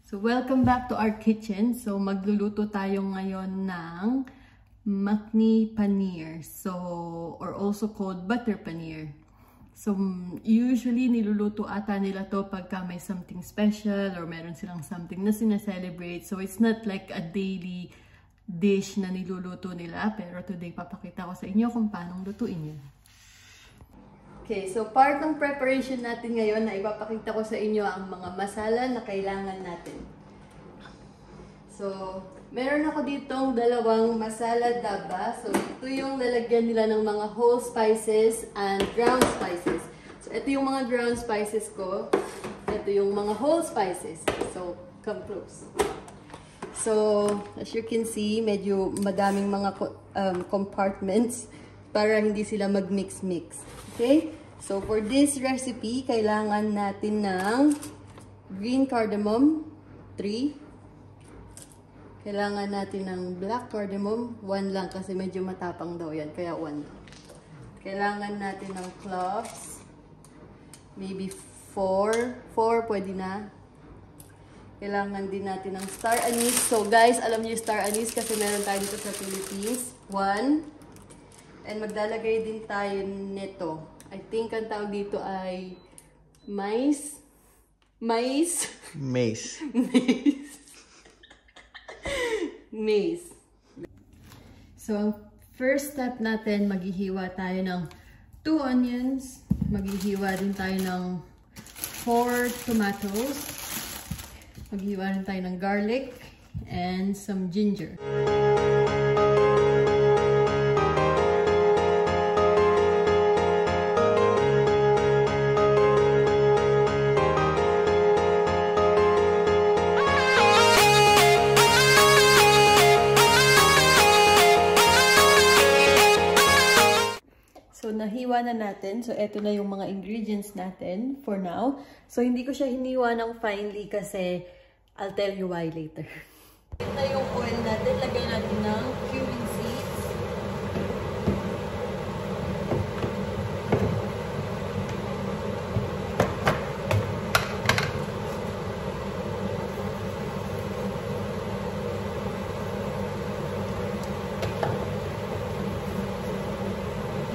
So, welcome back to our kitchen. So, magluluto tayo ngayon ng makhni paneer. So, or also called butter paneer. So, usually niluluto ata nila to pagka may something special or meron silang something na sinaselebrate. So, it's not like a daily dish na niluluto nila. Pero today, papakita ko sa inyo kung paano lutuin yun. Okay, so part ng preparation natin ngayon na ipapakita ko sa inyo ang mga masala na kailangan natin. So, meron ako ditong dalawang masala daba. So, ito yung lalagyan nila ng mga whole spices and ground spices. So, ito yung mga ground spices ko. Ito yung mga whole spices. So, come close. So, as you can see, medyo madaming mga compartments para hindi sila mag-mix-mix. Okay? So, for this recipe, kailangan natin ng green cardamom, 3. Kailangan natin ng black cardamom, 1 lang kasi medyo matapang daw yan, kaya 1. Kailangan natin ng cloves, maybe 4 pwede na. Kailangan din natin ng star anise. So, guys, alam niyo yung star anise kasi meron tayo dito sa Philippines. 1. And maglalagay din tayo nito. I think ang tawag dito ay mace. Mace. Mace. Mace. Mace. So, ang first step natin, maghihiwa tayo ng 2 onions. Maghihiwa din tayo ng 4 tomatoes. Maghihiwa rin tayo ng garlic and some ginger. So, nahiwa na natin. So, eto na yung mga ingredients natin for now. So, hindi ko siya hiniwa ng finely kasi I'll tell you why later. Ito na yung oil natin. Lagyan natin ng cumin seeds.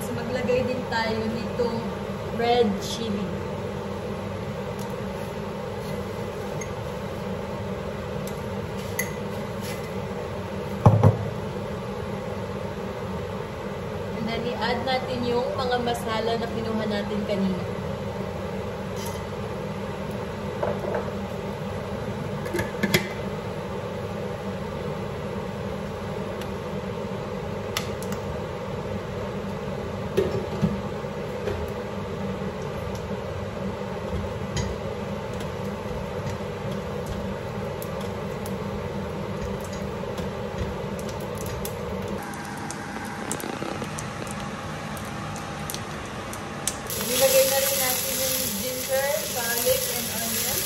Maglagay din tayo nitong red chili. And then i-add natin yung mga masala na kinuha natin kanina. Nilagay na rin natin yung ginger, garlic, and onion.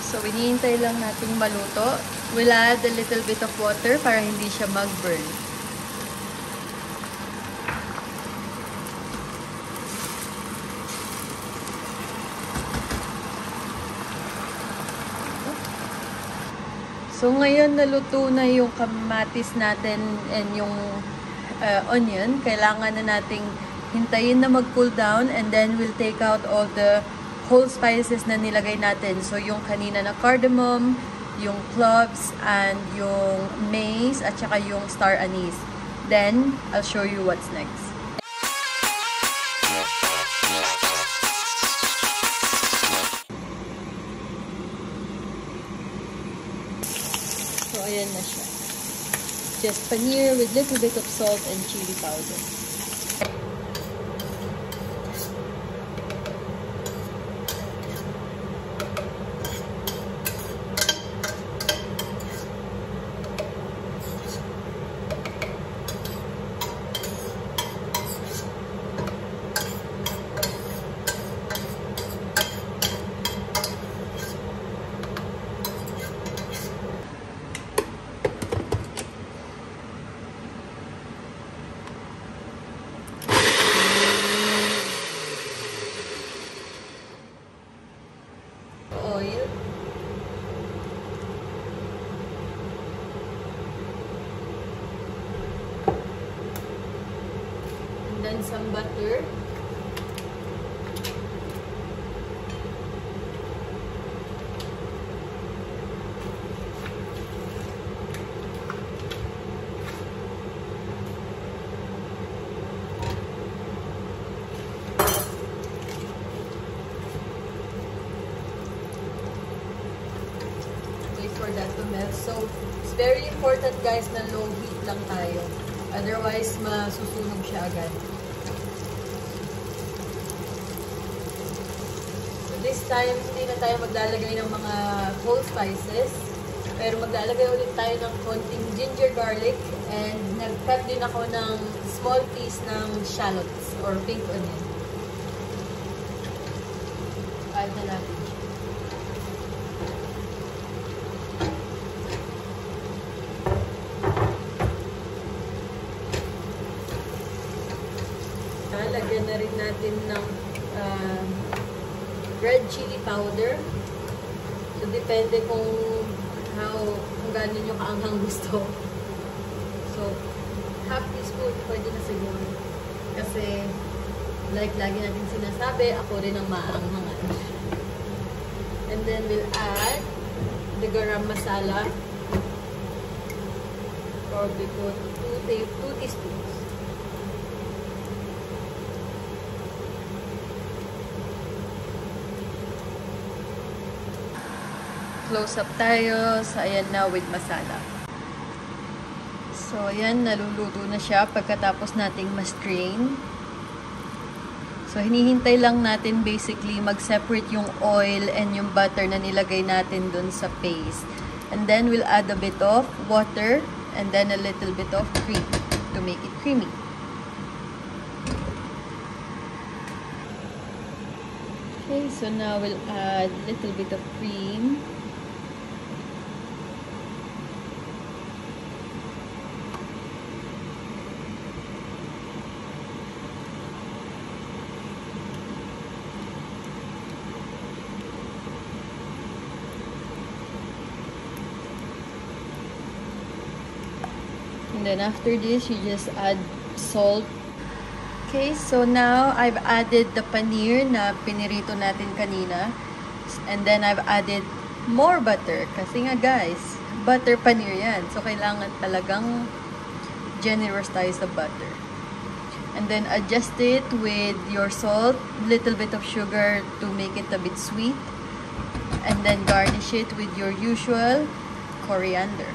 So, hinihintay lang natin maluto. We'll add a little bit of water para hindi siya mag-burn. So, ngayon naluto na yung kamatis natin and yung onion. Kailangan na nating hintayin na mag-cool down and then we'll take out all the whole spices na nilagay natin. So, yung kanina na cardamom, yung cloves, and yung mace, at saka yung star anise. Then, I'll show you what's next. So, ayan na siya. Just paneer with little bit of salt and chili powder. And then some butter. For that to melt. So, it's very important guys na low heat lang tayo. Otherwise, masusunog siya agad. So, this time, hindi na tayo maglalagay ng mga whole spices. Pero maglalagay ulit tayo ng konting ginger garlic. And nag-cut din ako ng small piece ng shallots or pink onion. Add na natin. Lagyan na rin natin ng red chili powder. So, depende kung gaano nyo kaanghang gusto. So, half teaspoon, pwede na siguro. Kasi, like lagi natin sinasabi, ako rin ang maanghangan. And then, we'll add the garam masala. Probably put 2 teaspoons. Close up tayo. So, ayan na with masala. So, ayan, naluluto na siya pagkatapos nating ma-strain. So, hinihintay lang natin basically mag-separate yung oil and yung butter na nilagay natin dun sa paste. And then, we'll add a bit of water and then a little bit of cream to make it creamy. Okay, so now we'll add a little bit of cream. And then after this, you just add salt. Okay, so now I've added the paneer na pinirito natin kanina. And then I've added more butter. Kasi nga guys, butter paneer yan. So kailangan talagang generous tayo sa butter. And then adjust it with your salt, little bit of sugar to make it a bit sweet. And then garnish it with your usual coriander.